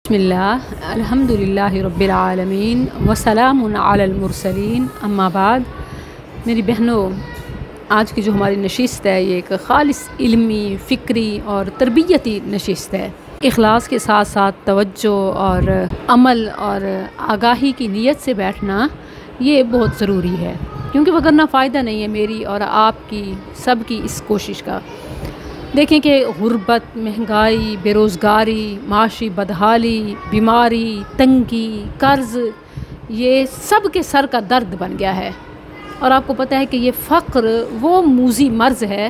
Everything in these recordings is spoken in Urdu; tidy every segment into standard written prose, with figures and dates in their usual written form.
بسم الحمدللہ رب العالمین وسلام علی المرسلین اما بعد۔ میری بہنوں، آج کی جو ہماری نشست ہے یہ ایک خالص علمی، فکری اور تربیتی نشست ہے۔ اخلاص کے ساتھ ساتھ توجہ اور عمل اور آگاہی کی نیت سے بیٹھنا یہ بہت ضروری ہے، کیونکہ وگرنہ فائدہ نہیں ہے میری اور آپ کی سب کی اس کوشش کا۔ دیکھیں کہ غربت، مہنگائی، بے روزگاری، معاشی بدحالی، بیماری، تنگی، قرض، یہ سب کے سر کا درد بن گیا ہے۔ اور آپ کو پتہ ہے کہ یہ فقر وہ موذی مرض ہے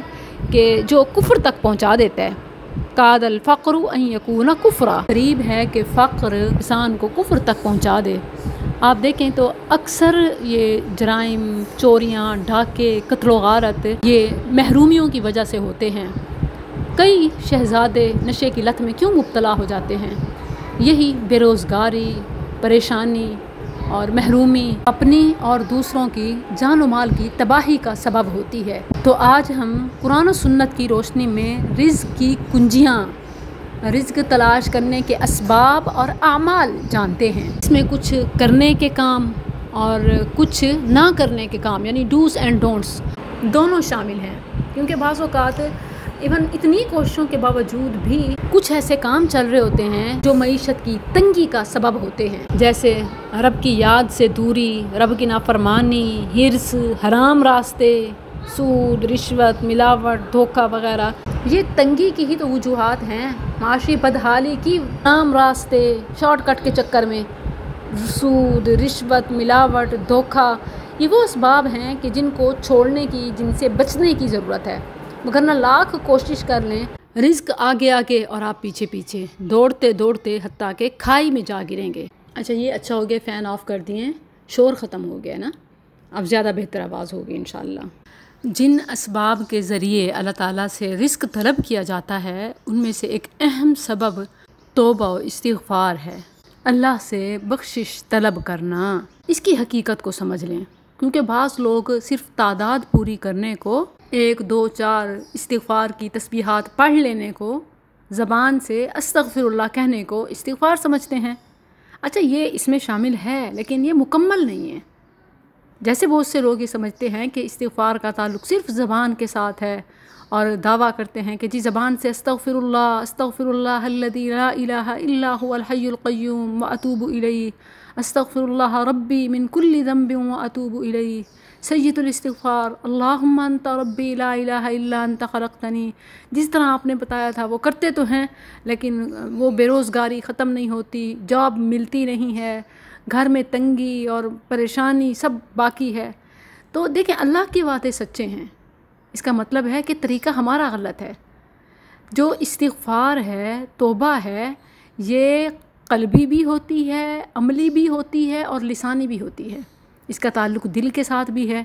کہ جو کفر تک پہنچا دیتا ہے۔ کاد الفقر ان یکون کفرا، قریب ہے کہ فقر انسان کو کفر تک پہنچا دے۔ آپ دیکھیں تو اکثر یہ جرائم، چوریاں، ڈھاکے، قتل و غارت یہ محرومیوں کی وجہ سے ہوتے ہیں۔ کئی شہزادے نشے کی لت میں کیوں مبتلا ہو جاتے ہیں؟ یہی بے روزگاری، پریشانی اور محرومی اپنی اور دوسروں کی جان و مال کی تباہی کا سبب ہوتی ہے۔ تو آج ہم قرآن و سنت کی روشنی میں رزق کی کنجیاں، رزق تلاش کرنے کے اسباب اور اعمال جانتے ہیں۔ اس میں کچھ کرنے کے کام اور کچھ نہ کرنے کے کام، یعنی ڈوز اینڈ ڈونٹس دونوں شامل ہیں، کیونکہ بعض اوقات ایون اتنی کوششوں کے باوجود بھی کچھ ایسے کام چل رہے ہوتے ہیں جو معیشت کی تنگی کا سبب ہوتے ہیں، جیسے رب کی یاد سے دوری، رب کی نافرمانی، حرص، حرام راستے، سود، رشوت، ملاوٹ، دھوکہ وغیرہ۔ یہ تنگی کی ہی تو وجوہات ہیں، معاشی بدحالی کی حرام راستے، شارٹ کٹ کے چکر میں سود، رشوت، ملاوٹ، دھوکہ، یہ وہ اسباب ہیں کہ جن کو چھوڑنے کی، جن سے بچنے کی ضرورت ہے۔ وگرنہ لاکھ کوشش کر لیں، رزق آگے آگے اور آپ پیچھے پیچھے، دوڑتے دوڑتے حتیٰ کہ کھائی میں جا گریں گے۔ اچھا، یہ اچھا ہو گیا فین آف کر دیے، شور ختم ہو گیا نا، اب زیادہ بہتر آواز ہوگی انشاءاللہ۔ جن اسباب کے ذریعے اللہ تعالیٰ سے رزق طلب کیا جاتا ہے ان میں سے ایک اہم سبب توبہ و استغفار ہے، اللہ سے بخشش طلب کرنا۔ اس کی حقیقت کو سمجھ لیں، کیونکہ بعض لوگ صرف تعداد پوری کرنے کو، 1 2 4 استغفار کی تسبیحات پڑھ لینے کو، زبان سے استغفر اللہ کہنے کو استغفار سمجھتے ہیں۔ اچھا، یہ اس میں شامل ہے لیکن یہ مکمل نہیں ہے۔ جیسے بہت سے لوگ یہ سمجھتے ہیں کہ استغفار کا تعلق صرف زبان کے ساتھ ہے اور دعویٰ کرتے ہیں کہ جی زبان سے استغفر اللہ الذی لا الہ الا هو الحی القیوم واتوب الیہ، استغفر اللہ ربی من کل ذنب واتوب الیہ، سید الاستغفار اللہم انت ربی لا الہ الا انت خلقتنی۔ جس طرح آپ نے بتایا تھا وہ کرتے تو ہیں، لیکن وہ بے روزگاری ختم نہیں ہوتی، جاب ملتی نہیں ہے، گھر میں تنگی اور پریشانی سب باقی ہے۔ تو دیکھیں، اللہ کے وعدے سچے ہیں، اس کا مطلب ہے کہ طریقہ ہمارا غلط ہے۔ جو استغفار ہے، توبہ ہے، یہ قلبی بھی ہوتی ہے، عملی بھی ہوتی ہے اور لسانی بھی ہوتی ہے، اس کا تعلق دل کے ساتھ بھی ہے۔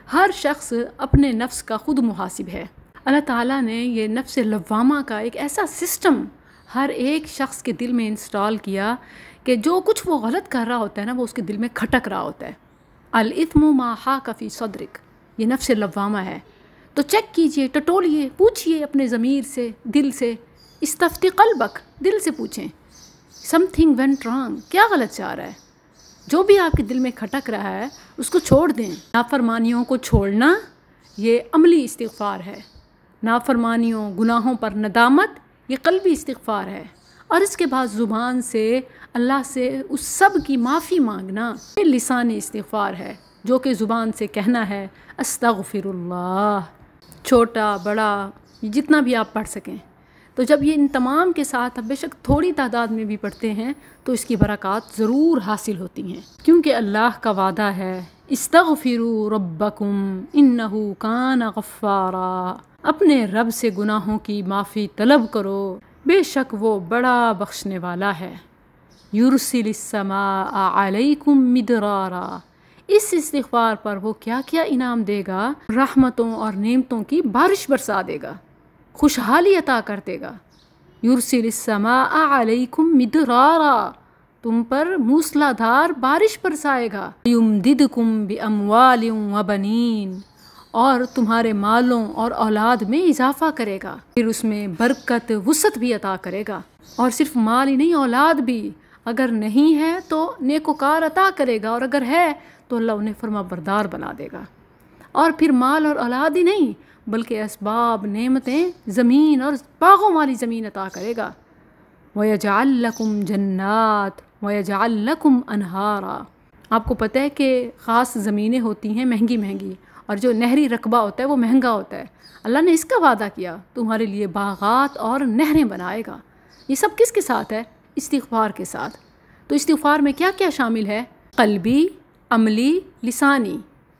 ہر شخص اپنے نفس کا خود محاسب ہے۔ اللہ تعالیٰ نے یہ نفس لوامہ کا ایک ایسا سسٹم ہر ایک شخص کے دل میں انسٹال کیا کہ جو کچھ وہ غلط کر رہا ہوتا ہے نا، وہ اس کے دل میں کھٹک رہا ہوتا ہے۔ الاثم ما حاک فی صدرک، یہ نفس لوامہ ہے۔ تو چیک کیجئے، ٹٹولیے، پوچھئے اپنے ضمیر سے، دل سے، استفتی قلبک، دل سے پوچھیں سم تھنگ وینٹ رانگ، کیا غلط چاہ رہا ہے؟ جو بھی آپ کے دل میں کھٹک رہا ہے اس کو چھوڑ دیں۔ نافرمانیوں کو چھوڑنا یہ عملی استغفار ہے، نافرمانیوں، گناہوں پر ندامت یہ قلبی استغفار ہے، اور اس کے بعد زبان سے اللہ سے اس سب کی معافی مانگنا یہ لسانی استغفار ہے، جو کہ زبان سے کہنا ہے استغفر اللہ، چھوٹا بڑا جتنا بھی آپ پڑھ سکیں۔ تو جب یہ ان تمام کے ساتھ اب بے شک تھوڑی تعداد میں بھی پڑھتے ہیں تو اس کی برکات ضرور حاصل ہوتی ہیں، کیونکہ اللہ کا وعدہ ہے استغفروا ربکم انہ کان غفارا، اپنے رب سے گناہوں کی معافی طلب کرو، بے شک وہ بڑا بخشنے والا ہے۔ یرسل السماء علیکم مدرارا، اس استغفار پر وہ کیا کیا انعام دے گا، رحمتوں اور نعمتوں کی بارش برسا دے گا، خوشحالی عطا کر دے گا۔ یرسل السماء علیکم مدرارا، تم پر موسلا دھار بارش برسائے گا۔ یمددکم باموال وبنین، اور تمہارے مالوں اور اولاد میں اضافہ کرے گا، پھر اس میں برکت وسعت بھی عطا کرے گا، اور صرف مال ہی نہیں اولاد بھی، اگر نہیں ہے تو نیکوکار عطا کرے گا، اور اگر ہے تو اللہ انہیں فرما بردار بنا دے گا۔ اور پھر مال اور اولاد ہی نہیں بلکہ اسباب، نعمتیں، زمین اور باغوں والی زمین عطا کرے گا۔ وَيَجْعَلْ لَكُمْ جَنَّاتٍ وَيَجْعَلْ لَكُمْ أَنْهَارًا۔ آپ کو پتہ ہے کہ خاص زمینیں ہوتی ہیں مہنگی مہنگی، اور جو نہری رقبہ ہوتا ہے وہ مہنگا ہوتا ہے۔ اللہ نے اس کا وعدہ کیا تمہارے لیے باغات اور نہریں بنائے گا۔ یہ سب کس کے ساتھ ہے؟ استغفار کے ساتھ۔ تو استغفار میں کیا کیا شامل ہے؟ قلبی، عملی، لسانی،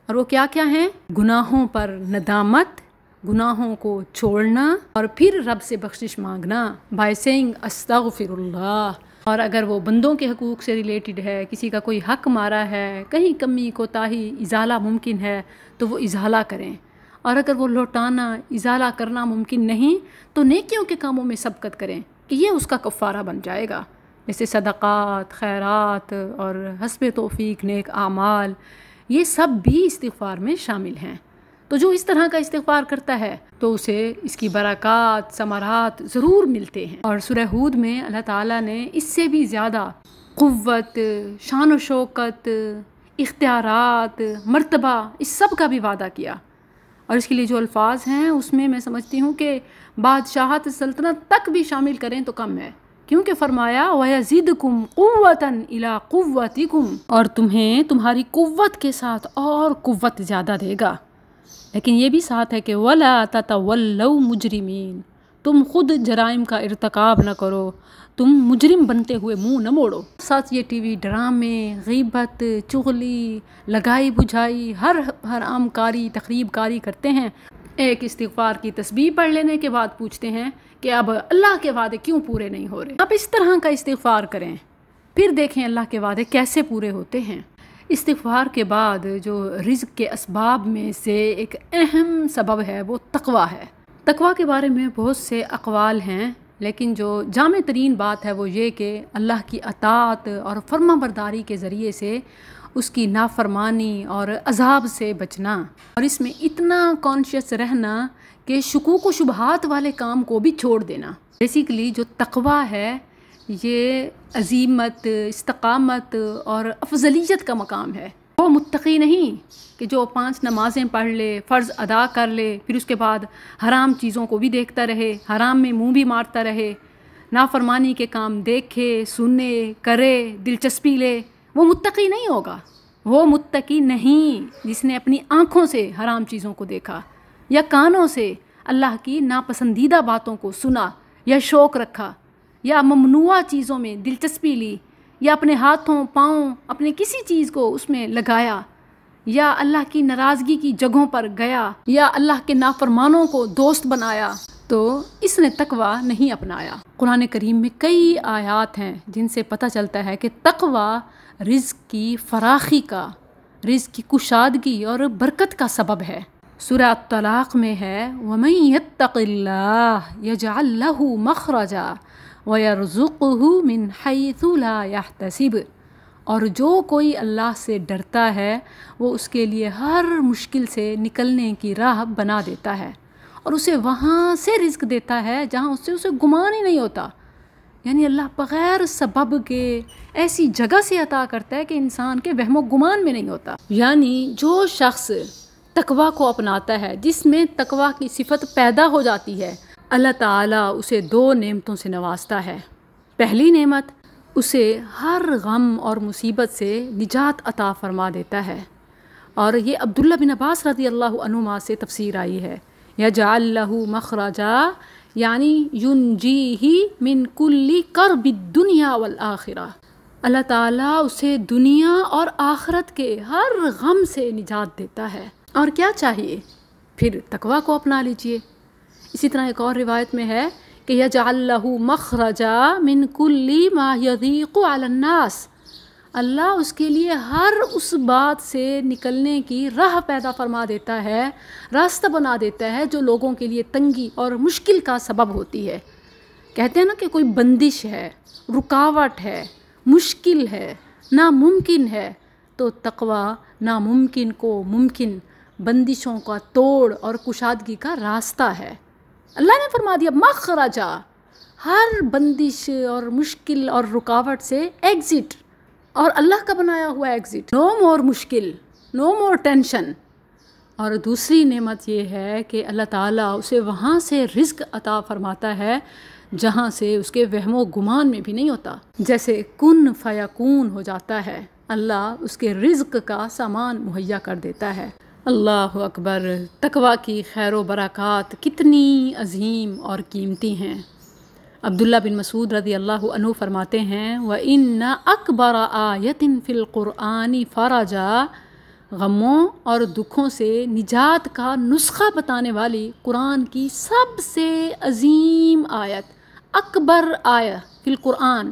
اور وہ کیا کیا ہیں؟ گناہوں پر ندامت، گناہوں کو چھوڑنا، اور پھر رب سے بخشش مانگنا بائی سیئنگ استغفر اللہ۔ اور اگر وہ بندوں کے حقوق سے ریلیٹڈ ہے، کسی کا کوئی حق مارا ہے، کہیں کمی کوتاہی ازالہ ممکن ہے تو وہ ازالہ کریں، اور اگر وہ لوٹانا ازالہ کرنا ممکن نہیں تو نیکیوں کے کاموں میں سبقت کریں کہ یہ اس کا کفارہ بن جائے گا، جیسے صدقات، خیرات اور حسب توفیق نیک اعمال، یہ سب بھی استغفار میں شامل ہیں۔ تو جو اس طرح کا استغفار کرتا ہے تو اسے اس کی برکات، ثمرات ضرور ملتے ہیں۔ اور سورہ ہود میں اللہ تعالیٰ نے اس سے بھی زیادہ قوت، شان و شوکت، اختیارات، مرتبہ، اس سب کا بھی وعدہ کیا، اور اس کے لیے جو الفاظ ہیں اس میں سمجھتی ہوں کہ بادشاہت سلطنت تک بھی شامل کریں تو کم ہے، کیونکہ فرمایا وَيَزِدْكُمْ قُوَّةً إِلَىٰ قُوَّتِكُمْ، اور تمہیں تمہاری قوت کے ساتھ اور قوت زیادہ دے گا۔ لیکن یہ بھی ساتھ ہے کہ وَلَا تَتَوَلَّوْا مُجْرِمِينَ، تم خود جرائم کا ارتکاب نہ کرو، تم مجرم بنتے ہوئے منہ نہ موڑو۔ ساتھ یہ ٹی وی ڈرامے، غیبت، چغلی، لگائی بجھائی، ہر حرام کاری، تخریب کاری کرتے ہیں۔ ایک استغفار کی تسبیح پڑھ لینے کے بعد پوچھتے ہیں کہ اب اللہ کے وعدے کیوں پورے نہیں ہو رہے؟ آپ اس طرح کا استغفار کریں، پھر دیکھیں اللہ کے وعدے کیسے پورے ہوتے ہیں۔ استغفار کے بعد جو رزق کے اسباب میں سے ایک اہم سبب ہے وہ تقویٰ ہے۔ تقویٰ کے بارے میں بہت سے اقوال ہیں، لیکن جو جامع ترین بات ہے وہ یہ کہ اللہ کی اطاعت اور فرما برداری کے ذریعے سے اس کی نافرمانی اور عذاب سے بچنا، اور اس میں اتنا کانشیس رہنا کہ شکوک و شبہات والے کام کو بھی چھوڑ دینا۔ بیسیکلی جو تقویٰ ہے یہ عزیمت، استقامت اور افضلیت کا مقام ہے۔ وہ متقی نہیں کہ جو 5 نمازیں پڑھ لے، فرض ادا کر لے، پھر اس کے بعد حرام چیزوں کو بھی دیکھتا رہے، حرام میں منہ بھی مارتا رہے، نافرمانی کے کام دیکھے، سنے، کرے، دلچسپی لے، وہ متقی نہیں ہوگا۔ وہ متقی نہیں جس نے اپنی آنکھوں سے حرام چیزوں کو دیکھا، یا کانوں سے اللہ کی ناپسندیدہ باتوں کو سنا، یا شوق رکھا، یا ممنوعہ چیزوں میں دلچسپی لی، یا اپنے ہاتھوں پاؤں اپنے کسی چیز کو اس میں لگایا، یا اللہ کی ناراضگی کی جگہوں پر گیا، یا اللہ کے نافرمانوں کو دوست بنایا، تو اس نے تقویٰ نہیں اپنایا۔ قرآن کریم میں کئی آیات ہیں جن سے پتہ چلتا ہے کہ تقویٰ رزق کی فراخی کا، رزق کی کشادگی اور برکت کا سبب ہے۔ سورہ الطلاق میں ہے وَمَن يَتَّقِ اللَّهَ يَجْعَل لَّهُ مَخْرَجًا وَيَرْزُقْهُ مِنْ حَيْثُ لَا يَحْتَسِبُ، اور جو کوئی اللہ سے ڈرتا ہے وہ اس کے لیے ہر مشکل سے نکلنے کی راہ بنا دیتا ہے، اور اسے وہاں سے رزق دیتا ہے جہاں اسے گمان ہی نہیں ہوتا۔ یعنی اللہ بغیر سبب کے ایسی جگہ سے عطا کرتا ہے کہ انسان کے وہم و گمان میں نہیں ہوتا۔ یعنی جو شخص تقویٰ کو اپناتا ہے، جس میں تقویٰ کی صفت پیدا ہو جاتی ہے، اللہ تعالیٰ اسے 2 نعمتوں سے نوازتا ہے۔ پہلی نعمت، اسے ہر غم اور مصیبت سے نجات عطا فرما دیتا ہے، اور یہ عبداللہ بن عباس رضی اللہ عنہما سے تفسیر آئی ہے، یجعل لہ مخرجا یعنی ینجیہ من کل کرب الدنیا والآخرہ، اللہ تعالیٰ اسے دنیا اور آخرت کے ہر غم سے نجات دیتا ہے۔ اور کیا چاہیے؟ پھر تقویٰ کو اپنا لیجئے۔ اسی طرح ایک اور روایت میں ہے کہ یجعل لہ مخرجا من کل ما یضیق علی الناس، اللہ اس کے لیے ہر اس بات سے نکلنے کی راہ پیدا فرما دیتا ہے، راستہ بنا دیتا ہے جو لوگوں کے لیے تنگی اور مشکل کا سبب ہوتی ہے۔ کہتے ہیں نا کہ کوئی بندش ہے، رکاوٹ ہے، مشکل ہے، ناممکن ہے، تو تقویٰ ناممکن کو ممکن بندشوں کا توڑ اور کشادگی کا راستہ ہے۔ اللہ نے فرما دیا مخرجا، ہر بندش اور مشکل اور رکاوٹ سے ایگزٹ، اور اللہ کا بنایا ہوا ایگزٹ، نو مور مشکل، نو مور ٹینشن۔ اور دوسری نعمت یہ ہے کہ اللہ تعالیٰ اسے وہاں سے رزق عطا فرماتا ہے جہاں سے اس کے وہم و گمان میں بھی نہیں ہوتا۔ جیسے کن فیکون ہو جاتا ہے، اللہ اس کے رزق کا سامان مہیا کر دیتا ہے۔ اللہ اکبر، تقویٰ کی خیر و برکات کتنی عظیم اور قیمتی ہیں۔ عبداللہ بن مسعود رضی اللہ عنہ فرماتے ہیں وَإِنَّ أَكْبَرَ آیَةٍ فِي الْقُرْآنِ فَرَجًا، غموں اور دکھوں سے نجات کا نسخہ بتانے والی قرآن کی سب سے عظیم آیت، اکبر آیہ فی القرآن،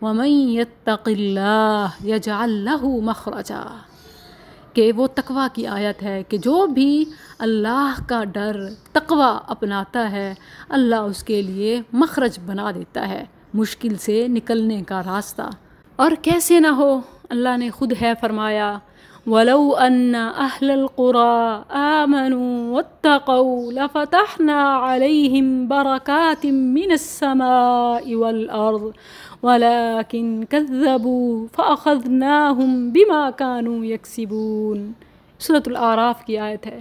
وَمَن يَتَّقِ اللَّهَ يَجْعَل لَّهُ مَخْرَجًا، کہ وہ تقویٰ کی آیت ہے کہ جو بھی اللہ کا ڈر تقویٰ اپناتا ہے اللہ اس کے لیے مخرج بنا دیتا ہے، مشکل سے نکلنے کا راستہ۔ اور کیسے نہ ہو، اللہ نے خود ہے فرمایا وَلَوْ أَنَّ أَهْلَ الْقُرَىٰ آمَنُوا وَاتَّقَوْا لَفَتَحْنَا عَلَيْهِمْ بَرَكَاتٍ مِّنَ السَّمَاءِ وَالْأَرْضِ وَلَكِنْ كَذَّبُوا فَأَخَذْنَاهُمْ بِمَا كَانُوا يَكْسِبُونَ۔ سورۃ الأعراف کی آیت ہے۔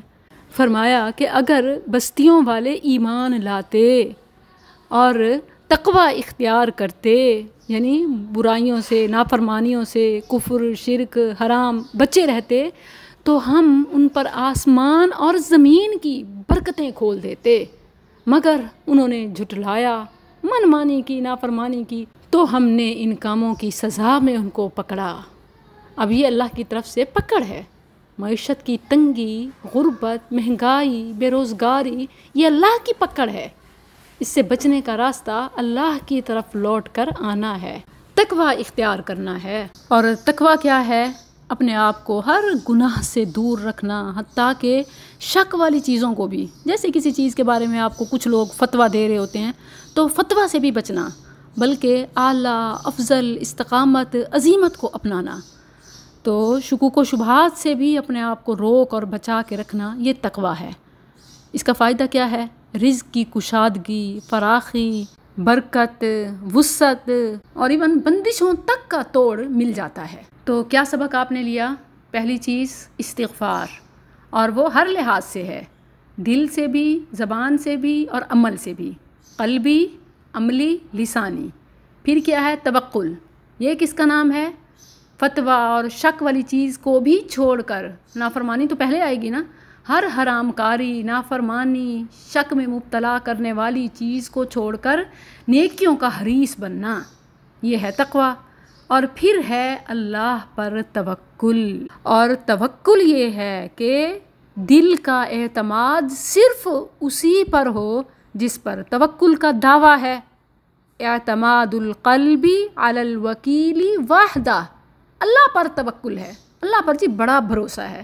فرمایا کہ اگر بستیوں والے ایمان لاتے اور تقویٰ اختیار کرتے، یعنی برائیوں سے، نافرمانیوں سے، کفر، شرک، حرام بچے رہتے، تو ہم ان پر آسمان اور زمین کی برکتیں کھول دیتے، مگر انہوں نے جھٹلایا، من مانی کی، نافرمانی کی، تو ہم نے ان کاموں کی سزا میں ان کو پکڑا۔ اب یہ اللہ کی طرف سے پکڑ ہے۔ معیشت کی تنگی، غربت، مہنگائی، بے روزگاری، یہ اللہ کی پکڑ ہے۔ اس سے بچنے کا راستہ اللہ کی طرف لوٹ کر آنا ہے، تقویٰ اختیار کرنا ہے۔ اور تقویٰ کیا ہے؟ اپنے آپ کو ہر گناہ سے دور رکھنا، حتیٰ کہ شک والی چیزوں کو بھی، جیسے کسی چیز کے بارے میں آپ کو کچھ لوگ فتویٰ دے رہے ہوتے ہیں تو فتویٰ سے بھی بچنا، بلکہ اعلیٰ، افضل، استقامت، عظیمت کو اپنانا۔ تو شکوک و شبہات سے بھی اپنے آپ کو روک اور بچا کے رکھنا، یہ تقویٰ ہے۔ اس کا فائدہ کیا ہے؟ رزق کی کشادگی، فراخی، برکت، وسعت اور ایون بندشوں تک کا توڑ مل جاتا ہے۔ تو کیا سبق آپ نے لیا؟ پہلی چیز استغفار، اور وہ ہر لحاظ سے ہے، دل سے بھی، زبان سے بھی اور عمل سے بھی، قلبی، عملی، لسانی۔ پھر کیا ہے؟ توکل، یہ کس کا نام ہے؟ فتویٰ اور شک والی چیز کو بھی چھوڑ کر، نافرمانی تو پہلے آئے گی نا، ہر حرام کاری، نافرمانی، شک میں مبتلا کرنے والی چیز کو چھوڑ کر نیکیوں کا حریص بننا، یہ ہے تقویٰ۔ اور پھر ہے اللہ پر توکل، اور توکل یہ ہے کہ دل کا اعتماد صرف اسی پر ہو جس پر توکل کا دعویٰ ہے۔ اعتماد القلب علی الوکیل وحدہ، اللہ پر توکل ہے، اللہ پر جی بڑا بھروسہ ہے،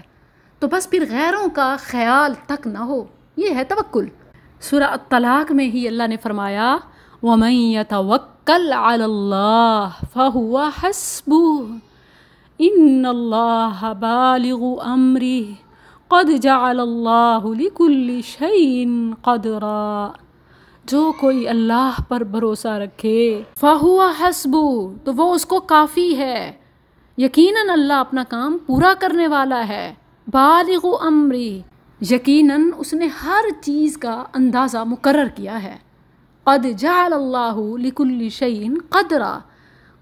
تو بس پھر غیروں کا خیال تک نہ ہو، یہ ہے توکل۔ سورہ الطلاق میں ہی اللہ نے فرمایا وَمَن يَتَوَكَّلْ عَلَى اللَّهِ فَهُوَ حَسْبُهُ إِنَّ اللَّهَ بَالِغُ أَمْرِهِ قَدْ جَعَلَ اللَّهُ لِكُلِّ شَيْءٍ قَدْرًا، جو کوئی اللہ پر بھروسہ رکھے فَهُوَ حَسْبُهُ، تو وہ اس کو کافی ہے، یقیناً اللہ اپنا کام پورا کرنے والا ہے۔ بالغ امری، یقیناً اس نے ہر چیز کا اندازہ مقرر کیا ہے۔ قد جعل اللہ لکل شیء قدرا،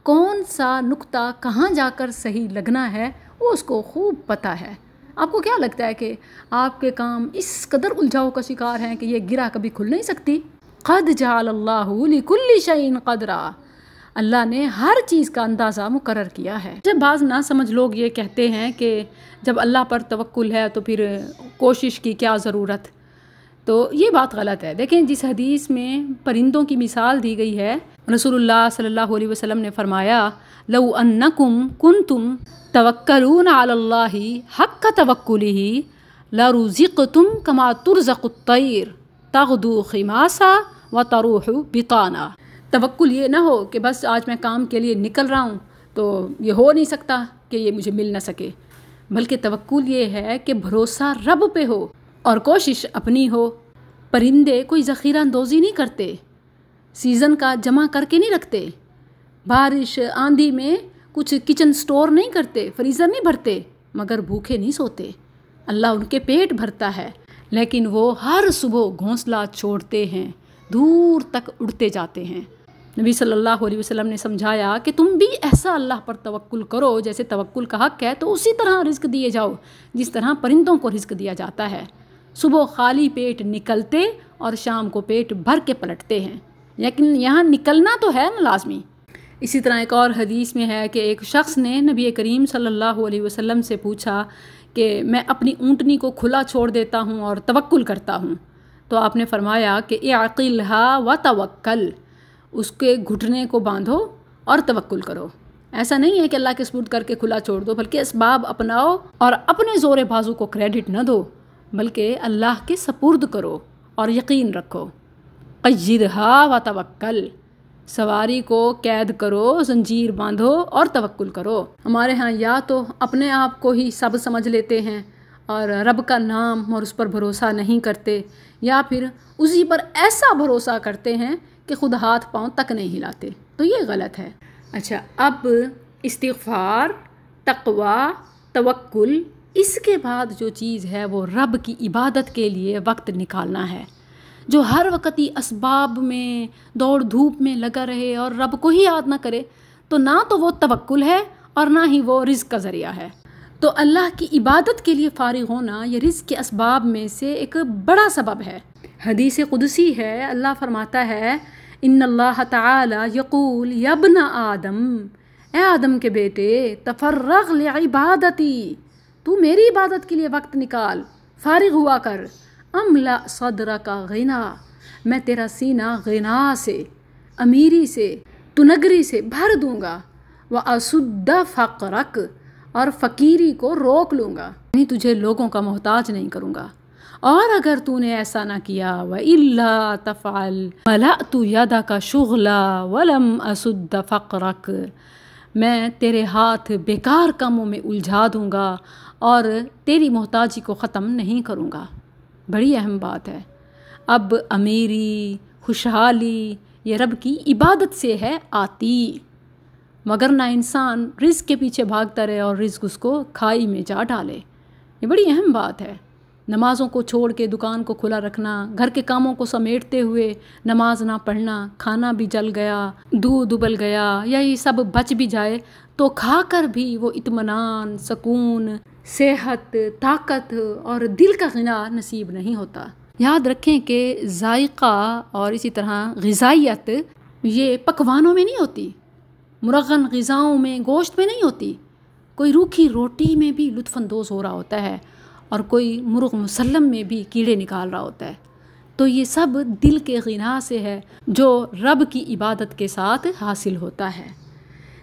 کون سا نقطہ کہاں جا کر صحیح لگنا ہے وہ اس کو خوب پتہ ہے۔ آپ کو کیا لگتا ہے کہ آپ کے کام اس قدر الجھاؤ کا شکار ہیں کہ یہ گرہ کبھی کھل نہیں سکتی؟ قد جعل اللہ لکل شیء قدرا، اللہ نے ہر چیز کا اندازہ مقرر کیا ہے۔ جب بعض نہ سمجھ لوگ یہ کہتے ہیں کہ جب اللہ پر توکل ہے تو پھر کوشش کی کیا ضرورت، تو یہ بات غلط ہے۔ دیکھیں جس حدیث میں پرندوں کی مثال دی گئی ہے، رسول اللہ صلی اللہ علیہ وسلم نے فرمایا لو انکم کنتم توکلون علی اللہ حق توکلہ لرزقتم کما ترزق الطیر تغدو خماسا وتروح بطانا۔ توکل یہ نہ ہو کہ بس آج میں کام کے لیے نکل رہا ہوں تو یہ ہو نہیں سکتا کہ یہ مجھے مل نہ سکے، بلکہ توکل یہ ہے کہ بھروسہ رب پہ ہو اور کوشش اپنی ہو۔ پرندے کوئی ذخیرہ اندوزی نہیں کرتے، سیزن کا جمع کر کے نہیں رکھتے، بارش آندھی میں کچھ کچن سٹور نہیں کرتے، فریزر نہیں بھرتے، مگر بھوکے نہیں سوتے۔ اللہ ان کے پیٹ بھرتا ہے، لیکن وہ ہر صبح گھونسلہ چھوڑتے ہیں، دور تک اڑتے جاتے ہیں۔ نبی صلی اللہ علیہ وسلم نے سمجھایا کہ تم بھی ایسا اللہ پر توکل کرو جیسے توکل کا حق ہے، تو اسی طرح رزق دیے جاؤ جس طرح پرندوں کو رزق دیا جاتا ہے۔ صبح خالی پیٹ نکلتے اور شام کو پیٹ بھر کے پلٹتے ہیں، لیکن یہاں نکلنا تو ہے نا لازمی۔ اسی طرح ایک اور حدیث میں ہے کہ ایک شخص نے نبی کریم صلی اللہ علیہ وسلم سے پوچھا کہ میں اپنی اونٹنی کو کھلا چھوڑ دیتا ہوں اور توکل کرتا ہوں، تو آپ نے فرمایا کہ اعقلھا وتوکل، اس کے گھٹنے کو باندھو اور توکل کرو۔ ایسا نہیں ہے کہ اللہ کے سپرد کر کے کھلا چھوڑ دو، بلکہ اسباب اپناؤ اور اپنے زور بازو کو کریڈٹ نہ دو، بلکہ اللہ کے سپرد کرو اور یقین رکھو۔ قیدھا وتوکل، سواری کو قید کرو، زنجیر باندھو اور توکل کرو۔ ہمارے ہاں یا تو اپنے آپ کو ہی سب سمجھ لیتے ہیں اور رب کا نام اور اس پر بھروسہ نہیں کرتے، یا پھر اسی پر ایسا بھروسہ کرتے ہیں کہ خود ہاتھ پاؤں تک نہیں ہلاتے، تو یہ غلط ہے۔ اچھا، اب استغفار، تقوی، توکل، اس کے بعد جو چیز ہے وہ رب کی عبادت کے لیے وقت نکالنا ہے۔ جو ہر وقت ہی اسباب میں دوڑ دھوپ میں لگا رہے اور رب کو ہی یاد نہ کرے، تو نہ تو وہ توکل ہے اور نہ ہی وہ رزق کا ذریعہ ہے۔ تو اللہ کی عبادت کے لیے فارغ ہونا یہ رزق کے اسباب میں سے ایک بڑا سبب ہے۔ حدیث قدسی ہے، اللہ فرماتا ہے ان اللہ تعالی یقول یا ابن آدم، اے آدم کے بیٹے، تفرغ لعبادتی، تو میری عبادت کے لیے وقت نکال، فارغ ہوا کر۔ املا صدرک غنا، میں تیرا سینہ غنا سے، امیری سے، تنگری سے بھر دوں گا۔ واسد فقرک، اور فقیری کو روک لوں گا، یعنی تجھے لوگوں کا محتاج نہیں کروں گا۔ اور اگر تو نے ایسا نہ کیا، وَإِلَّا تَفْعَلْ مَلَأْتُ يَدَكَ شُغْلًا وَلَمْ أَسُدَّ فَقْرَكَ، میں تیرے ہاتھ بیکار کاموں میں الجھا دوں گا اور تیری محتاجی کو ختم نہیں کروں گا۔ بڑی اہم بات ہے۔ اب امیری، خوشحالی یہ رب کی عبادت سے ہے آتی، مگر نہ انسان رزق کے پیچھے بھاگتا رہے اور رزق اس کو کھائی میں جا ڈالے۔ یہ بڑی اہم بات ہے۔ نمازوں کو چھوڑ کے دکان کو کھلا رکھنا، گھر کے کاموں کو سمیٹتے ہوئے نماز نہ پڑھنا، کھانا بھی جل گیا، دودھ ابل گیا یا یہ سب بچ بھی جائے تو کھا کر بھی وہ اطمینان، سکون، صحت، طاقت اور دل کا غنا نصیب نہیں ہوتا۔ یاد رکھیں کہ ذائقہ اور اسی طرح غذائیت یہ پکوانوں میں نہیں ہوتی، مرغن غذاؤں میں، گوشت میں نہیں ہوتی۔ کوئی روکھی روٹی میں بھی لطف اندوز ہو رہا ہوتا ہے اور کوئی مرغ مسلم میں بھی کیڑے نکال رہا ہوتا ہے۔ تو یہ سب دل کے غنا سے ہے جو رب کی عبادت کے ساتھ حاصل ہوتا ہے۔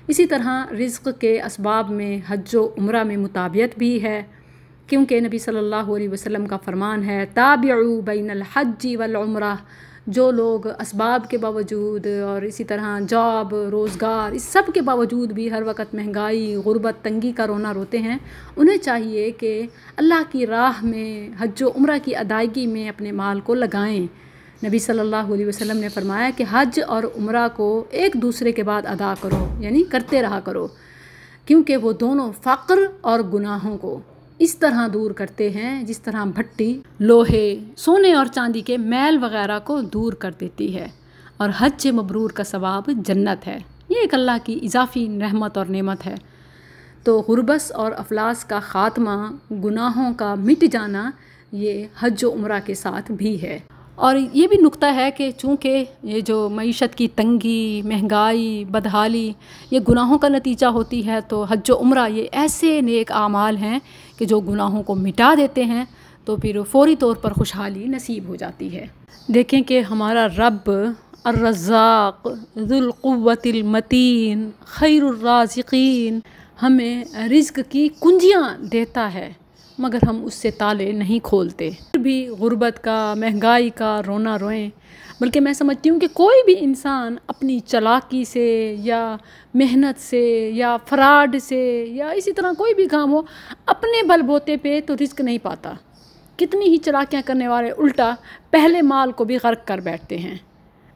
اسی طرح رزق کے اسباب میں حج و عمرہ میں مطابعت بھی ہے، کیونکہ نبی صلی اللہ علیہ وسلم کا فرمان ہے تابعوا بین الحج والعمرہ، جو لوگ اسباب کے باوجود اور اسی طرح جاب، روزگار، اس سب کے باوجود بھی ہر وقت مہنگائی، غربت، تنگی کا رونا روتے ہیں، انہیں چاہیے کہ اللہ کی راہ میں، حج و عمرہ کی ادائیگی میں اپنے مال کو لگائیں۔ نبی صلی اللہ علیہ وسلم نے فرمایا کہ حج اور عمرہ کو ایک دوسرے کے بعد ادا کرو، یعنی کرتے رہا کرو، کیونکہ وہ دونوں فقر اور گناہوں کو اس طرح دور کرتے ہیں جس طرح بھٹی لوہے، سونے اور چاندی کے میل وغیرہ کو دور کر دیتی ہے، اور حج مبرور کا ثواب جنت ہے۔ یہ ایک اللہ کی اضافی رحمت اور نعمت ہے۔ تو غربت اور افلاس کا خاتمہ، گناہوں کا مٹ جانا، یہ حج و عمرہ کے ساتھ بھی ہے۔ اور یہ بھی نکتہ ہے کہ چونکہ یہ جو معیشت کی تنگی، مہنگائی، بدحالی یہ گناہوں کا نتیجہ ہوتی ہے، تو حج و عمرہ یہ ایسے نیک اعمال ہیں کہ جو گناہوں کو مٹا دیتے ہیں، تو پھر فوری طور پر خوشحالی نصیب ہو جاتی ہے۔ دیکھیں کہ ہمارا رب الرزاق ذو القوت المتین خیر الرازقین ہمیں رزق کی کنجیاں دیتا ہے، مگر ہم اس سے تالے نہیں کھولتے۔ پھر بھی غربت کا، مہنگائی کا رونا روئیں، بلکہ میں سمجھتی ہوں کہ کوئی بھی انسان اپنی چالاکی سے یا محنت سے یا فراڈ سے یا اسی طرح کوئی بھی کام ہو، اپنے بل بوتے پہ تو رزق نہیں پاتا۔ کتنی ہی چالاکیاں کرنے والے الٹا پہلے مال کو بھی غرق کر بیٹھتے ہیں،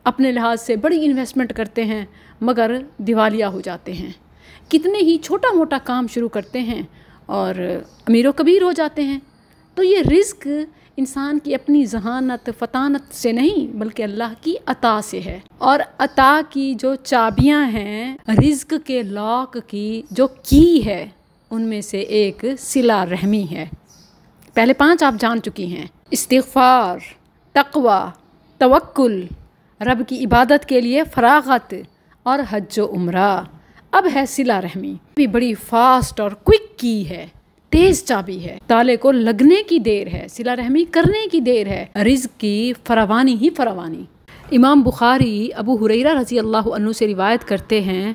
اپنے لحاظ سے بڑی انویسٹمنٹ کرتے ہیں مگر دیوالیہ ہو جاتے ہیں۔ کتنے ہی چھوٹا موٹا کام شروع کرتے ہیں اور امیر و کبیر ہو جاتے ہیں۔ تو یہ رزق انسان کی اپنی ذہانت فطانت سے نہیں بلکہ اللہ کی عطا سے ہے، اور عطا کی جو چابیاں ہیں، رزق کے لاک کی جو کی ہے، ان میں سے ایک صلہ رحمی ہے۔ پہلے 5 آپ جان چکی ہیں: استغفار، تقوی، توکل، رب کی عبادت کے لیے فراغت اور حج و عمرہ۔ اب ہے صلہ رحمی، بھی بڑی فاسٹ اور کوئک کی ہے، تیز چابی ہے، تالے کو لگنے کی دیر ہے، صلہ رحمی کرنے کی دیر ہے، رزق کی فراوانی ہی فراوانی۔ امام بخاری ابو ہریرہ رضی اللہ عنہ سے روایت کرتے ہیں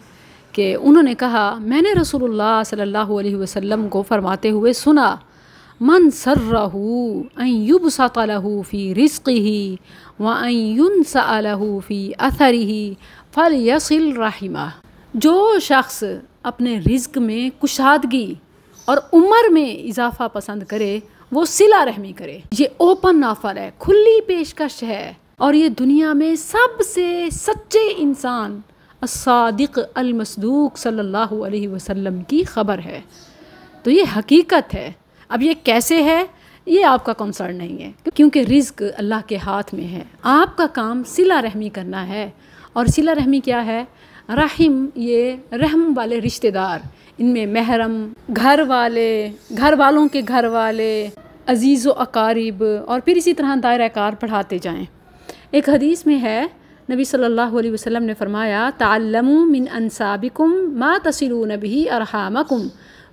کہ انہوں نے کہا، میں نے رسول اللہ صلی اللہ علیہ وسلم کو فرماتے ہوئے سنا، من سرہ ان یبسط لہ فی رزقہ وان ینسأ لہ فی اثرہ فلیصل رحمہ۔ جو شخص اپنے رزق میں کشادگی اور عمر میں اضافہ پسند کرے وہ صلہ رحمی کرے۔ یہ اوپن آفر ہے، کھلی پیشکش ہے، اور یہ دنیا میں سب سے سچے انسان الصادق المصدوق صلی اللہ علیہ وسلم کی خبر ہے۔ تو یہ حقیقت ہے۔ اب یہ کیسے ہے یہ آپ کا کنسرن نہیں ہے، کیونکہ رزق اللہ کے ہاتھ میں ہے۔ آپ کا کام صلہ رحمی کرنا ہے، اور صلہ رحمی کیا ہے؟ رحم، یہ رحم والے رشتہ دار، ان میں محرم، گھر والے، گھر والوں کے گھر والے، عزیز و اقارب، اور پھر اسی طرح دائرہ کار پڑھاتے جائیں۔ ایک حدیث میں ہے، نبی صلی اللہ علیہ وسلم نے فرمایا، تعلموا من انسابکم ما تصلون به ارحامکم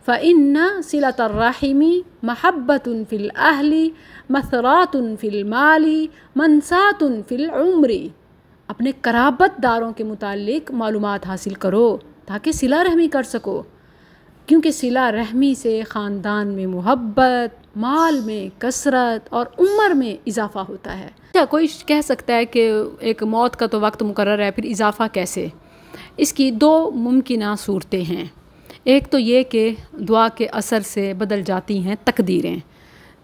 فإن صلة الرحم محبة في الأهل مثرات في المال منسات في العمر۔ اپنے قرابت داروں کے متعلق معلومات حاصل کرو تاکہ صلہ رحمی کر سکو، کیونکہ صلہ رحمی سے خاندان میں محبت، مال میں کثرت اور عمر میں اضافہ ہوتا ہے۔ کیا کوئی کہہ سکتا ہے کہ ایک موت کا تو وقت مقرر ہے، پھر اضافہ کیسے؟ اس کی 2 ممکنہ صورتیں ہیں۔ ایک تو یہ کہ دعا کے اثر سے بدل جاتی ہیں تقدیریں،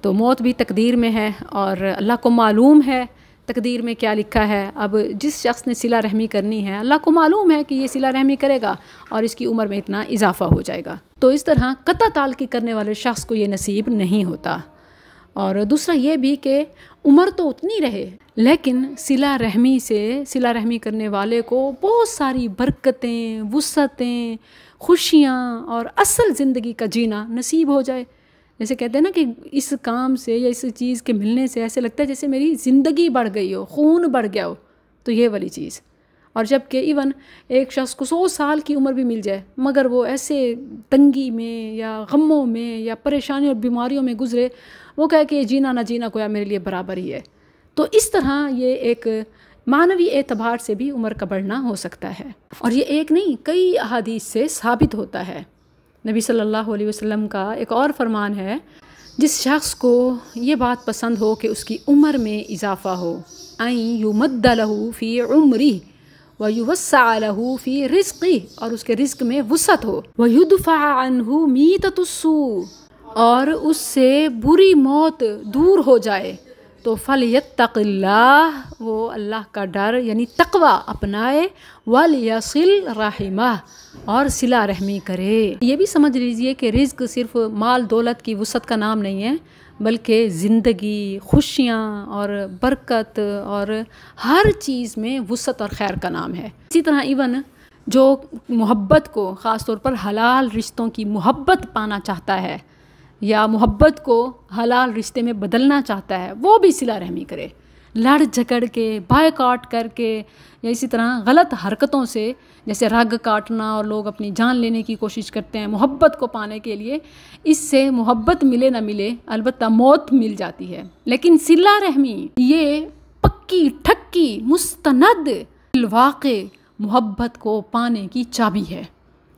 تو موت بھی تقدیر میں ہے اور اللہ کو معلوم ہے تقدیر میں کیا لکھا ہے۔ اب جس شخص نے صلہ رحمی کرنی ہے، اللہ کو معلوم ہے کہ یہ صلہ رحمی کرے گا اور اس کی عمر میں اتنا اضافہ ہو جائے گا، تو اس طرح قطع تعلقی کرنے والے شخص کو یہ نصیب نہیں ہوتا۔ اور دوسرا یہ بھی کہ عمر تو اتنی رہے لیکن صلہ رحمی سے، صلہ رحمی کرنے والے کو بہت ساری برکتیں، وسعتیں، خوشیاں اور اصل زندگی کا جینا نصیب ہو جائے۔ جیسے کہتے ہیں نا کہ اس کام سے یا اس چیز کے ملنے سے ایسے لگتا ہے جیسے میری زندگی بڑھ گئی ہو، خون بڑھ گیا ہو، تو یہ والی چیز۔ اور جب کہ ایون ایک شخص کو 100 سال کی عمر بھی مل جائے مگر وہ ایسے تنگی میں یا غموں میں یا پریشانیوں اور بیماریوں میں گزرے، وہ کہے کہ یہ جینا نہ جینا کوئی میرے لیے برابر ہی ہے۔ تو اس طرح یہ ایک معنوی اعتبار سے بھی عمر کا بڑھنا ہو سکتا ہے، اور یہ ایک نہیں کئی احادیث سے ثابت ہوتا ہے۔ نبی صلی اللہ علیہ وسلم کا ایک اور فرمان ہے، جس شخص کو یہ بات پسند ہو کہ اس کی عمر میں اضافہ ہو، ان یمد لہ فی عمرہ ویوسع لہ فی رزقہ، اور اس کے رزق میں وسعت ہو، ویدفع عنہ میتۃ السوء، اور اس سے بری موت دور ہو جائے، تو فلیتق اللہ، وہ اللہ کا ڈر یعنی تقوی اپنائے، ولیصل رحمہ، اور صلہ رحمی کرے۔ یہ بھی سمجھ لیجئے کہ رزق صرف مال دولت کی وسعت کا نام نہیں ہے، بلکہ زندگی، خوشیاں اور برکت اور ہر چیز میں وسعت اور خیر کا نام ہے۔ اسی طرح ایون جو محبت کو، خاص طور پر حلال رشتوں کی محبت پانا چاہتا ہے یا محبت کو حلال رشتے میں بدلنا چاہتا ہے، وہ بھی صلہ رحمی کرے۔ لڑ جھگڑ کے، بائیکاٹ کر کے، یا اسی طرح غلط حرکتوں سے، جیسے رگ کاٹنا اور لوگ اپنی جان لینے کی کوشش کرتے ہیں محبت کو پانے کے لیے، اس سے محبت ملے نہ ملے البتہ موت مل جاتی ہے، لیکن صلہ رحمی یہ پکی ٹھکی مستند الواقع محبت کو پانے کی چابی ہے۔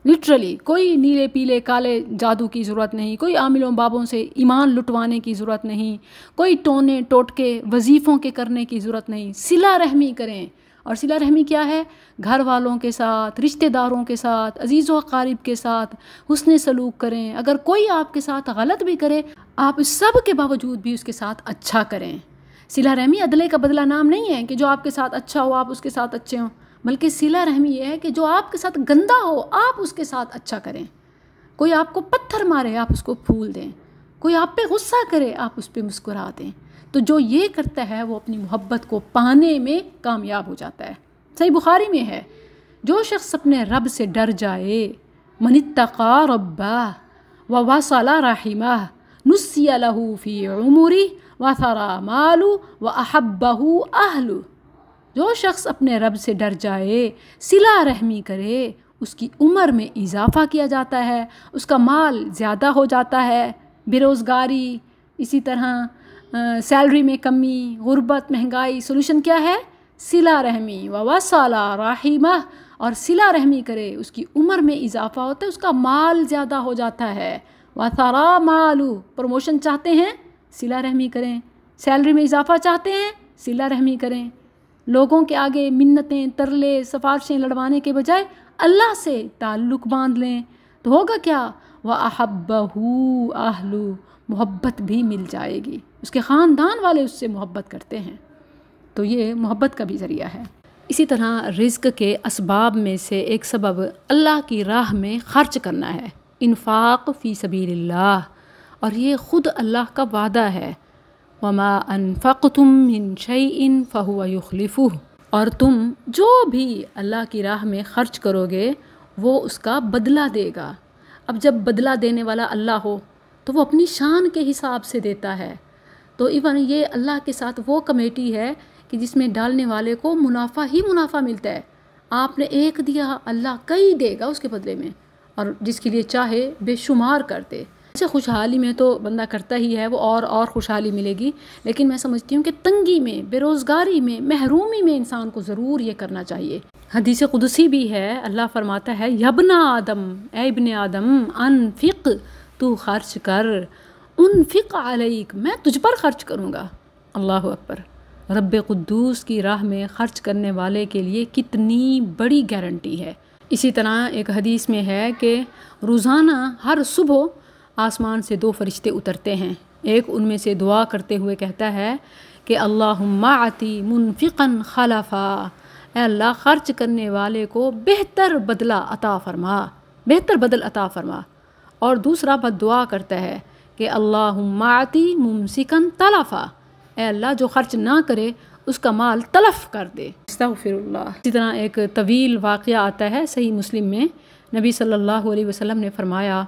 لٹرلی کوئی نیلے پیلے کالے جادو کی ضرورت نہیں، کوئی عاملوں بابوں سے ایمان لٹوانے کی ضرورت نہیں، کوئی ٹونے ٹوٹکے وظیفوں کے کرنے کی ضرورت نہیں، صلہ رحمی کریں۔ اور صلہ رحمی کیا ہے؟ گھر والوں کے ساتھ، رشتہ داروں کے ساتھ، عزیز و اقارب کے ساتھ حسن سلوک کریں۔ اگر کوئی آپ کے ساتھ غلط بھی کرے، آپ اس سب کے باوجود بھی اس کے ساتھ اچھا کریں۔ صلہ رحمی عدلے کا بدلہ نام نہیں ہے کہ جو آپ کے ساتھ اچھا ہو آپ اس کے ساتھ اچھے ہوں، بلکہ صلہ رحمی یہ ہے کہ جو آپ کے ساتھ گندا ہو آپ اس کے ساتھ اچھا کریں۔ کوئی آپ کو پتھر مارے آپ اس کو پھول دیں، کوئی آپ پہ غصہ کرے آپ اس پہ مسکرا دیں۔ تو جو یہ کرتا ہے وہ اپنی محبت کو پانے میں کامیاب ہو جاتا ہے۔ صحیح بخاری میں ہے، جو شخص اپنے رب سے ڈر جائے، من اتقى ربه ووصل رحمه نسي له في عمره وثرى ماله وأحبه أهله۔ جو شخص اپنے رب سے ڈر جائے، صلہ رحمی کرے، اس کی عمر میں اضافہ کیا جاتا ہے، اس کا مال زیادہ ہو جاتا ہے۔ بے روزگاری، اسی طرح سیلری میں کمی، غربت، مہنگائی، سولوشن کیا ہے؟ صلہ رحمی۔ وَوَصَلَ رَحِمَهُ، اور صلہ رحمی کرے، اس کی عمر میں اضافہ ہوتا ہے، اس کا مال زیادہ ہو جاتا ہے۔ وَثَرَى مَالُ، پروموشن چاہتے ہیں صلہ رحمی کریں، سیلری میں اضافہ چاہتے ہیں صلہ رحمی کریں۔ لوگوں کے آگے منتیں، ترلے، سفارشیں لڑوانے کے بجائے اللہ سے تعلق باندھ لیں تو ہوگا کیا؟ وَأَحَبَّهُ أَهْلُ، محبت بھی مل جائے گی، اس کے خاندان والے اس سے محبت کرتے ہیں، تو یہ محبت کا بھی ذریعہ ہے۔ اسی طرح رزق کے اسباب میں سے ایک سبب اللہ کی راہ میں خرچ کرنا ہے، انفاق فی سبیل اللہ، اور یہ خود اللہ کا وعدہ ہے، وَمَا أَنفَقْتُم مِّن شَيْءٍ فَهُوَ يُخْلِفُهُ، اور تم جو بھی اللہ کی راہ میں خرچ کرو گے وہ اس کا بدلہ دے گا۔ اب جب بدلہ دینے والا اللہ ہو تو وہ اپنی شان کے حساب سے دیتا ہے، تو ایون یہ اللہ کے ساتھ وہ کمیٹی ہے کہ جس میں ڈالنے والے کو منافع ہی منافع ملتا ہے۔ آپ نے ایک دیا، اللہ کئی دے گا اس کے بدلے میں، اور جس کے لیے چاہے بے شمار کر دے۔ اسے خوشحالی میں تو بندہ کرتا ہی ہے، وہ اور خوشحالی ملے گی، لیکن میں سمجھتی ہوں کہ تنگی میں، بے روزگاری میں، محرومی میں انسان کو ضرور یہ کرنا چاہیے۔ حدیث قدسی بھی ہے، اللہ فرماتا ہے یابن آدم، اے ابن آدم، انفق، تو خرچ کر، انفق علیک، میں تجھ پر خرچ کروں گا۔ اللہ اکبر، رب قدوس کی راہ میں خرچ کرنے والے کے لیے کتنی بڑی گارنٹی ہے۔ اسی طرح ایک حدیث میں ہے کہ روزانہ ہر صبح آسمان سے 2 فرشتے اترتے ہیں، ایک ان میں سے دعا کرتے ہوئے کہتا ہے کہ اللہم اعطی منفقا خلفا، اے اللہ خرچ کرنے والے کو بہتر بدلہ عطا فرما، بہتر بدل عطا فرما، اور دوسرا بد دعا کرتا ہے کہ اللہم اعطی ممسکا تلفا، اے اللہ جو خرچ نہ کرے اس کا مال تلف کر دے، استغفر اللہ۔ اسی طرح ایک طویل واقعہ آتا ہے صحیح مسلم میں، نبی صلی اللہ علیہ وسلم نے فرمایا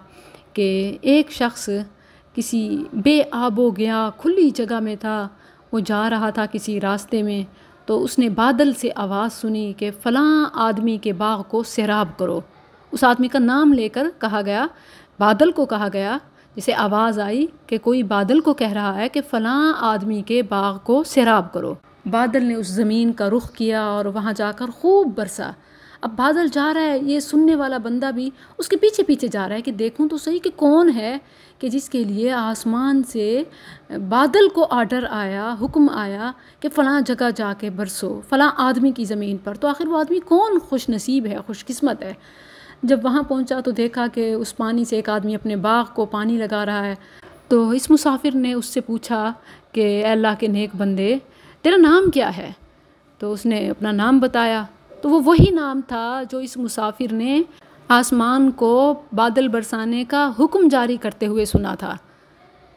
کہ ایک شخص کسی بے آب و گیا کھلی جگہ میں تھا، وہ جا رہا تھا کسی راستے میں، تو اس نے بادل سے آواز سنی کہ فلاں آدمی کے باغ کو سیراب کرو۔ اس آدمی کا نام لے کر کہا گیا، بادل کو کہا گیا، جسے آواز آئی کہ کوئی بادل کو کہہ رہا ہے کہ فلاں آدمی کے باغ کو سیراب کرو۔ بادل نے اس زمین کا رخ کیا اور وہاں جا کر خوب برسا۔ اب بادل جا رہا ہے، یہ سننے والا بندہ بھی اس کے پیچھے پیچھے جا رہا ہے کہ دیکھوں تو صحیح کہ کون ہے کہ جس کے لیے آسمان سے بادل کو آرڈر آیا، حکم آیا کہ فلاں جگہ جا کے برسو، فلاں آدمی کی زمین پر، تو آخر وہ آدمی کون خوش نصیب ہے، خوش قسمت ہے۔ جب وہاں پہنچا تو دیکھا کہ اس پانی سے ایک آدمی اپنے باغ کو پانی لگا رہا ہے، تو اس مسافر نے اس سے پوچھا کہ اے اللہ کے نیک بندے، تیرا نام کیا ہے؟ تو اس نے اپنا نام بتایا، تو وہ وہی نام تھا جو اس مسافر نے آسمان کو بادل برسانے کا حکم جاری کرتے ہوئے سنا تھا۔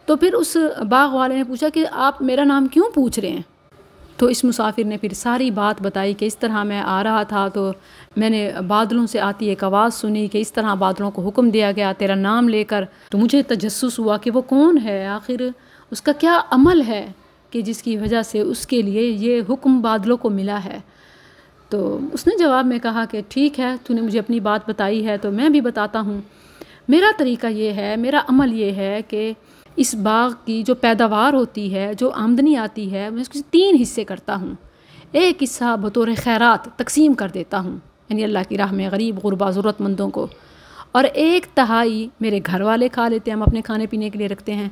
تو پھر اس باغ والے نے پوچھا کہ آپ میرا نام کیوں پوچھ رہے ہیں؟ تو اس مسافر نے پھر ساری بات بتائی کہ اس طرح میں آ رہا تھا تو میں نے بادلوں سے آتی ایک آواز سنی کہ اس طرح بادلوں کو حکم دیا گیا تیرا نام لے کر، تو مجھے تجسس ہوا کہ وہ کون ہے، آخر اس کا کیا عمل ہے کہ جس کی وجہ سے اس کے لیے یہ حکم بادلوں کو ملا ہے۔ تو اس نے جواب میں کہا کہ ٹھیک ہے، تو نے مجھے اپنی بات بتائی ہے تو میں بھی بتاتا ہوں۔ میرا طریقہ یہ ہے، میرا عمل یہ ہے کہ اس باغ کی جو پیداوار ہوتی ہے، جو آمدنی آتی ہے، میں اس کے 3 حصے کرتا ہوں۔ ایک حصہ بطور خیرات تقسیم کر دیتا ہوں، یعنی اللہ کی راہ میں غریب غربا ضرورت مندوں کو، اور 1/3 میرے گھر والے کھا لیتے ہیں، ہم اپنے کھانے پینے کے لیے رکھتے ہیں،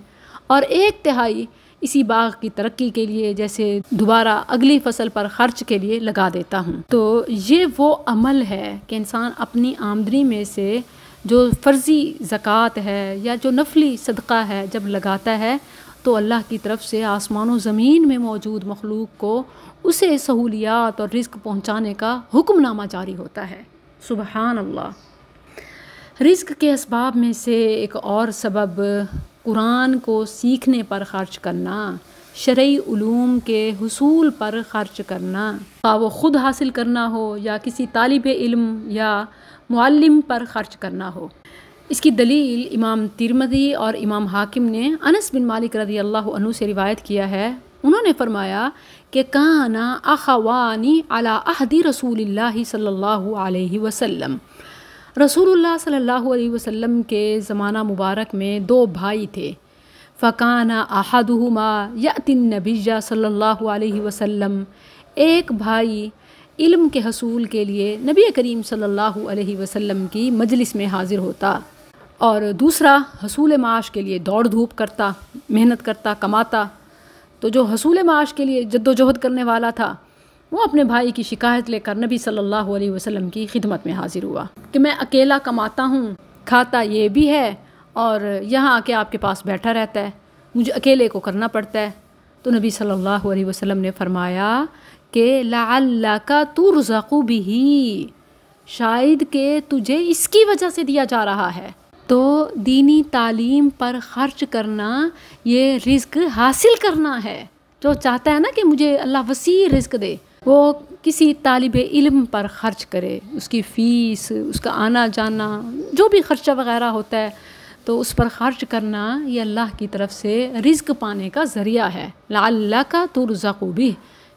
اور 1/3 اسی باغ کی ترقی کے لیے، جیسے دوبارہ اگلی فصل پر خرچ کے لیے لگا دیتا ہوں۔ تو یہ وہ عمل ہے کہ انسان اپنی آمدنی میں سے جو فرضی زکوٰۃ ہے یا جو نفلی صدقہ ہے جب لگاتا ہے تو اللہ کی طرف سے آسمان و زمین میں موجود مخلوق کو اسے سہولیات اور رزق پہنچانے کا حکم نامہ جاری ہوتا ہے۔ سبحان اللہ۔ رزق کے اسباب میں سے ایک اور سبب قرآن کو سیکھنے پر خرچ کرنا، شرعی علوم کے حصول پر خرچ کرنا، خواہ وہ خود حاصل کرنا ہو یا کسی طالب علم یا معلم پر خرچ کرنا ہو۔ اس کی دلیل امام ترمذی اور امام حاکم نے انس بن مالک رضی اللہ عنہ سے روایت کیا ہے۔ انہوں نے فرمایا کہ کانا اخوانی علی عہد رسول اللہ صلی اللہ علیہ وسلم، رسول اللہ صلی اللہ علیہ وسلم کے زمانہ مبارک میں 2 بھائی تھے۔ فکانا احدہما یأتی النبی صلی اللہ علیہ وسلم، ایک بھائی علم کے حصول کے لیے نبی کریم صلی اللہ علیہ وسلم کی مجلس میں حاضر ہوتا، اور دوسرا حصول معاش کے لیے دوڑ دھوپ کرتا، محنت کرتا، کماتا۔ تو جو حصول معاش کے لیے جد و جہد کرنے والا تھا وہ اپنے بھائی کی شکایت لے کر نبی صلی اللہ علیہ وسلم کی خدمت میں حاضر ہوا کہ میں اکیلا کماتا ہوں، کھاتا یہ بھی ہے اور یہاں آ کے آپ کے پاس بیٹھا رہتا ہے، مجھے اکیلے کو کرنا پڑتا ہے۔ تو نبی صلی اللہ علیہ وسلم نے فرمایا کہ لعلک ترزق بہ، شاید کہ تجھے اس کی وجہ سے دیا جا رہا ہے۔ تو دینی تعلیم پر خرچ کرنا یہ رزق حاصل کرنا ہے۔ جو چاہتا ہے نا کہ مجھے اللہ وسیع رزق دے، وہ کسی طالب علم پر خرچ کرے، اس کی فیس، اس کا آنا جانا، جو بھی خرچہ وغیرہ ہوتا ہے تو اس پر خرچ کرنا یہ اللہ کی طرف سے رزق پانے کا ذریعہ ہے۔ لعلک ترزق بہ،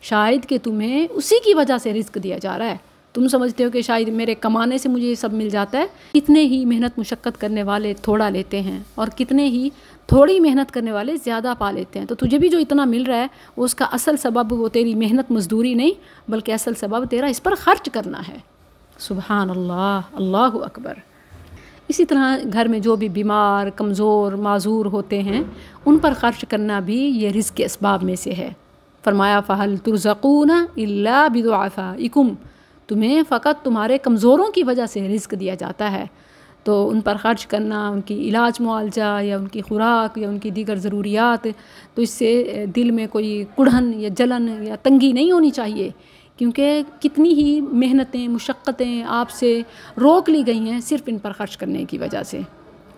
شاید کہ تمہیں اسی کی وجہ سے رزق دیا جا رہا ہے۔ تم سمجھتے ہو کہ شاید میرے کمانے سے مجھے یہ سب مل جاتا ہے۔ کتنے ہی محنت مشقت کرنے والے تھوڑا لیتے ہیں اور کتنے ہی تھوڑی محنت کرنے والے زیادہ پا لیتے ہیں۔ تو تجھے بھی جو اتنا مل رہا ہے وہ اس کا اصل سبب وہ تیری محنت مزدوری نہیں بلکہ اصل سبب تیرا اس پر خرچ کرنا ہے۔ سبحان اللہ، اللہ اکبر۔ اسی طرح گھر میں جو بھی بیمار، کمزور، معذور ہوتے ہیں ان پر خرچ کرنا بھی یہ رزق کے اسباب میں سے ہے۔ فرمایا فَهَلْ تُرْزَقُونَ إِلَّا بِضُعَفَائِكُمْ، تمہیں فقط تمہارے کمزوروں کی وجہ سے رزق دیا جاتا ہے۔ تو ان پر خرچ کرنا، ان کی علاج معالجہ یا ان کی خوراک یا ان کی دیگر ضروریات، تو اس سے دل میں کوئی کڑھن یا جلن یا تنگی نہیں ہونی چاہیے، کیونکہ کتنی ہی محنتیں، مشقتیں آپ سے روک لی گئی ہیں صرف ان پر خرچ کرنے کی وجہ سے۔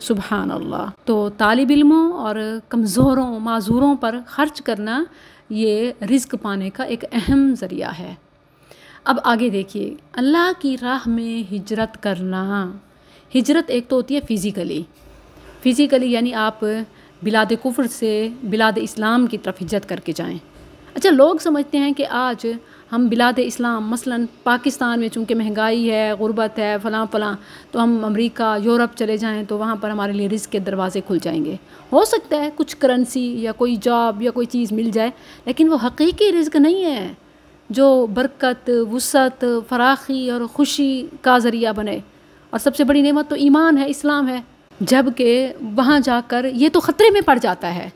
سبحان اللہ۔ تو طالب علموں اور کمزوروں، معذوروں پر خرچ کرنا یہ رزق پانے کا ایک اہم ذریعہ ہے۔ اب آگے دیکھیے، اللہ کی راہ میں ہجرت کرنا۔ ہجرت ایک تو ہوتی ہے فزیکلی یعنی آپ بلاد کفر سے بلاد اسلام کی طرف ہجرت کر کے جائیں۔ اچھا، لوگ سمجھتے ہیں کہ آج ہم بلاد اسلام مثلاً پاکستان میں چونکہ مہنگائی ہے، غربت ہے، فلاں تو ہم امریکہ، یورپ چلے جائیں تو وہاں پر ہمارے لیے رزق کے دروازے کھل جائیں گے۔ ہو سکتا ہے کچھ کرنسی یا کوئی جاب یا کوئی چیز مل جائے، لیکن وہ حقیقی رزق نہیں ہے جو برکت، وسعت، فراخی اور خوشی کا ذریعہ بنے۔ اور سب سے بڑی نعمت تو ایمان ہے، اسلام ہے، جبکہ وہاں جا کر یہ تو خطرے میں پڑ جاتا ہے۔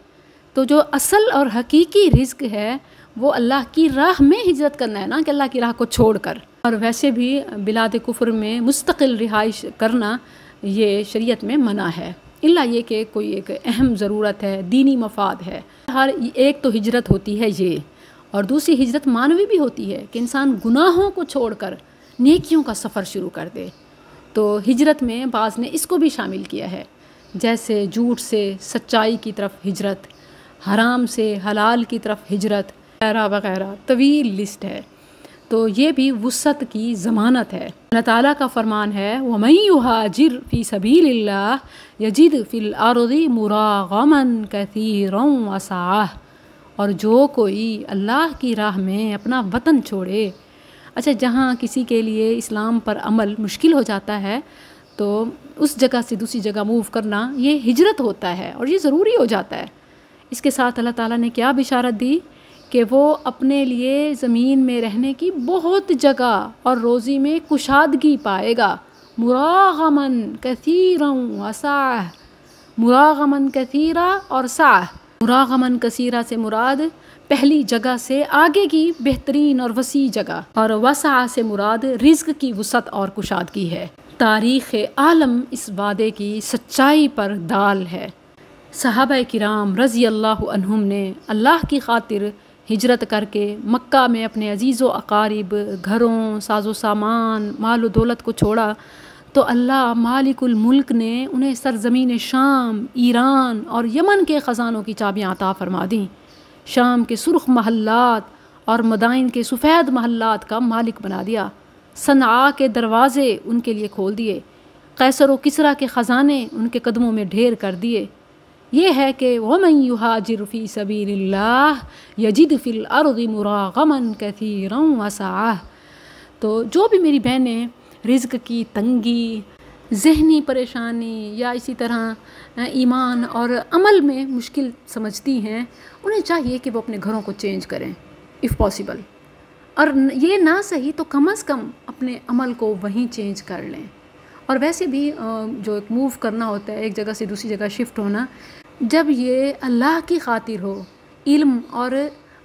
تو جو اصل اور حقیقی رزق ہے وہ اللہ کی راہ میں ہجرت کرنا ہے، نا کہ اللہ کی راہ کو چھوڑ کر۔ اور ویسے بھی بلاد کفر میں مستقل رہائش کرنا یہ شریعت میں منع ہے، الا یہ کہ کوئی ایک اہم ضرورت ہے، دینی مفاد ہے۔ ہر ایک تو ہجرت ہوتی ہے یہ، اور دوسری ہجرت معنوی بھی ہوتی ہے کہ انسان گناہوں کو چھوڑ کر نیکیوں کا سفر شروع کر دے۔ تو ہجرت میں بعض نے اس کو بھی شامل کیا ہے، جیسے جھوٹ سے سچائی کی طرف ہجرت، حرام سے حلال کی طرف ہجرت وغیرہ وغیرہ، طویل لسٹ ہے۔ تو یہ بھی وسعت کی ضمانت ہے۔ اللہ تعالیٰ کا فرمان ہے وَمَن يُهَاجِرْ فِي سَبِيلِ اللَّهِ يَجِدْ فِي الْأَرْضِ مُرَاغَمًا كَثِيرًا وَسَعَةً، اور جو کوئی اللہ کی راہ میں اپنا وطن چھوڑے۔ اچھا، جہاں کسی کے لیے اسلام پر عمل مشکل ہو جاتا ہے تو اس جگہ سے دوسری جگہ موو کرنا یہ ہجرت ہوتا ہے اور یہ ضروری ہو جاتا ہے۔ اس کے ساتھ اللہ تعالیٰ نے کیا بشارت دی کہ وہ اپنے لیے زمین میں رہنے کی بہت جگہ اور روزی میں کشادگی پائے گا، مراغمن کثیرا وسعہ، مراغمن کثیرا اور سعہ۔ مراغمن کثیرا سے مراد پہلی جگہ سے آگے کی بہترین اور وسیع جگہ، اور وسعہ سے مراد رزق کی وسعت اور کشادگی ہے۔ تاریخ عالم اس وعدے کی سچائی پر دال ہے۔ صحابہ کرام رضی اللہ عنہم نے اللہ کی خاطر ہجرت کر کے مکہ میں اپنے عزیز و اقارب، گھروں، ساز و سامان، مال و دولت کو چھوڑا تو اللہ مالک الملک نے انہیں سرزمین شام، ایران اور یمن کے خزانوں کی چابیاں عطا فرما دیں۔ شام کے سرخ محلات اور مدائن کے سفید محلات کا مالک بنا دیا۔ صنعاء کے دروازے ان کے لیے کھول دیے، قیصر و کسریٰ کے خزانے ان کے قدموں میں ڈھیر کر دیے۔ یہ ہے کہ وَمَن يُهَاجِرْ فِي سَبِيلِ اللَّهِ يَجِدْ فِي الْأَرْضِ مُرَاغَمًا كَثِيرًا وَسَعَةً۔ تو جو بھی میری بہنیں رزق کی تنگی، ذہنی پریشانی یا اسی طرح ایمان اور عمل میں مشکل سمجھتی ہیں، انہیں چاہیے کہ وہ اپنے گھروں کو چینج کریں اف پاسبل، اور یہ نہ صحیح تو کم از کم اپنے عمل کو وہیں چینج کر لیں۔ اور ویسے بھی جو ایک موو کرنا ہوتا ہے، ایک جگہ سے دوسری جگہ شفٹ ہونا، جب یہ اللہ کی خاطر ہو، علم اور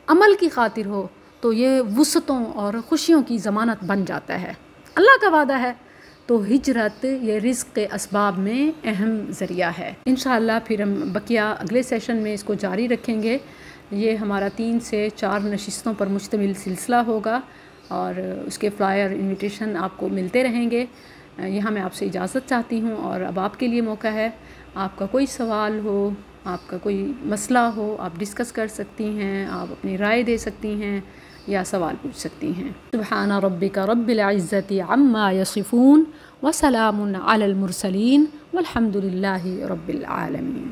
عمل کی خاطر ہو، تو یہ وسعتوں اور خوشیوں کی ضمانت بن جاتا ہے۔ اللہ کا وعدہ ہے، تو ہجرت یہ رزق کے اسباب میں اہم ذریعہ ہے۔ انشاءاللہ پھر ہم بقیہ اگلے سیشن میں اس کو جاری رکھیں گے۔ یہ ہمارا 3 سے 4 نشستوں پر مشتمل سلسلہ ہوگا، اور اس کے فلائر انویٹیشن آپ کو ملتے رہیں گے۔ یہاں میں آپ سے اجازت چاہتی ہوں، اور اب آپ کے لیے موقع ہے، آپ کا کوئی سوال ہو، آپ کا کوئی مسئلہ ہو، آپ ڈسکس کر سکتی ہیں، آپ اپنی رائے دے سکتی ہیں یا سوال پوچھ سکتی ہیں۔ سبحان ربک رب العزت عما یصفون وسلام علی المرسلین والحمد للہ رب العالمین۔